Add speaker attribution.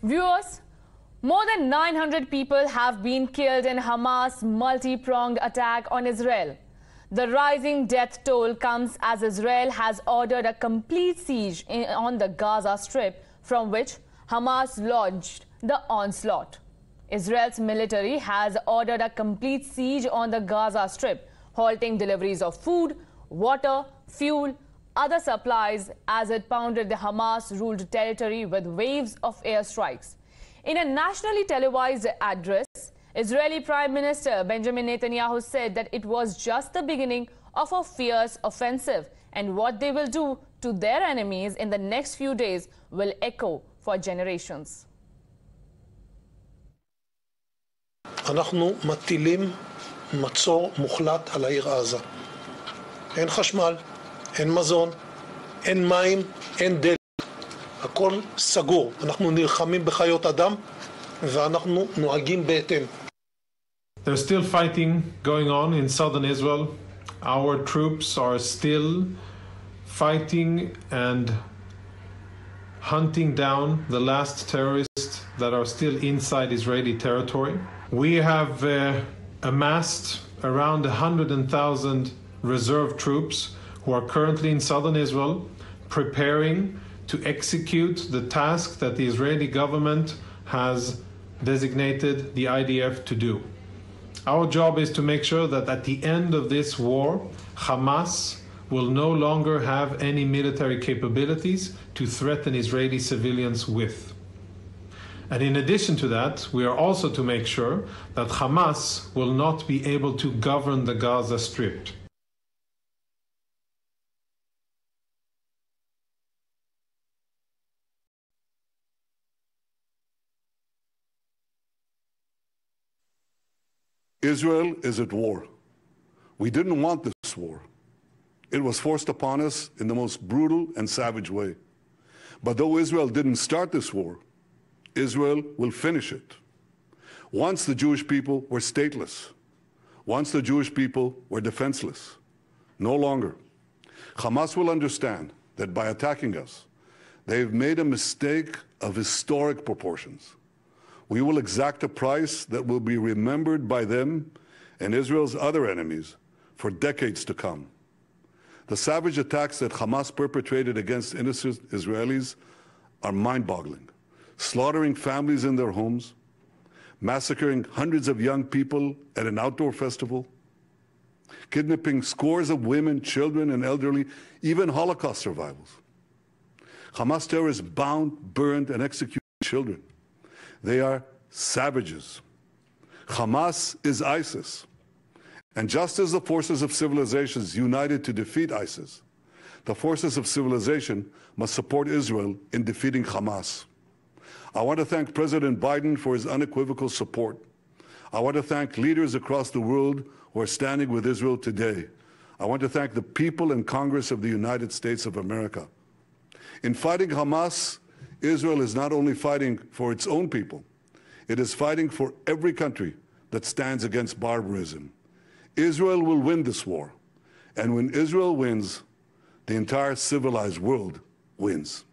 Speaker 1: Viewers, more than 900 people have been killed in Hamas' multi-pronged attack on Israel. The rising death toll comes as Israel has ordered a complete siege on the Gaza Strip, from which Hamas launched the onslaught. Israel's military has ordered a complete siege on the Gaza Strip, halting deliveries of food, water, fuel, other supplies as it pounded the Hamas-ruled territory with waves of airstrikes. In a nationally televised address, Israeli Prime Minister Benjamin Netanyahu said that it was just the beginning of a fierce offensive, and what they will do to their enemies in the next few days will echo for generations.
Speaker 2: אנחנו מטילים מצור מוחלט על העיר עזה. אין חשמל, אין מזון, אין מים, אין דלק. הכל סגור. אנחנו נלחמים בחיות אדם ואנחנו נוהגים בהתאם.
Speaker 3: There's still fighting going on in southern Israel. Our troops are still fighting and hunting down the last terrorists that are still inside Israeli territory. We have amassed around 100,000 reserve troops who are currently in southern Israel preparing to execute the task that the Israeli government has designated the IDF to do. Our job is to make sure that at the end of this war, Hamas will no longer have any military capabilities to threaten Israeli civilians with. And in addition to that, we are also to make sure that Hamas will not be able to govern the Gaza Strip.
Speaker 4: Israel is at war. We didn't want this war. It was forced upon us in the most brutal and savage way. But though Israel didn't start this war, Israel will finish it. Once the Jewish people were stateless. Once the Jewish people were defenseless. No longer. Hamas will understand that by attacking us, they've made a mistake of historic proportions. We will exact a price that will be remembered by them and Israel's other enemies for decades to come. The savage attacks that Hamas perpetrated against innocent Israelis are mind-boggling, slaughtering families in their homes, massacring hundreds of young people at an outdoor festival, kidnapping scores of women, children, and elderly, even Holocaust survivors. Hamas terrorists bound, burned, and executed children. They are savages. Hamas is ISIS. And just as the forces of civilizations united to defeat ISIS, the forces of civilization must support Israel in defeating Hamas. I want to thank President Biden for his unequivocal support. I want to thank leaders across the world who are standing with Israel today. I want to thank the people and Congress of the United States of America. In fighting Hamas, Israel is not only fighting for its own people, it is fighting for every country that stands against barbarism. Israel will win this war. And when Israel wins, the entire civilized world wins.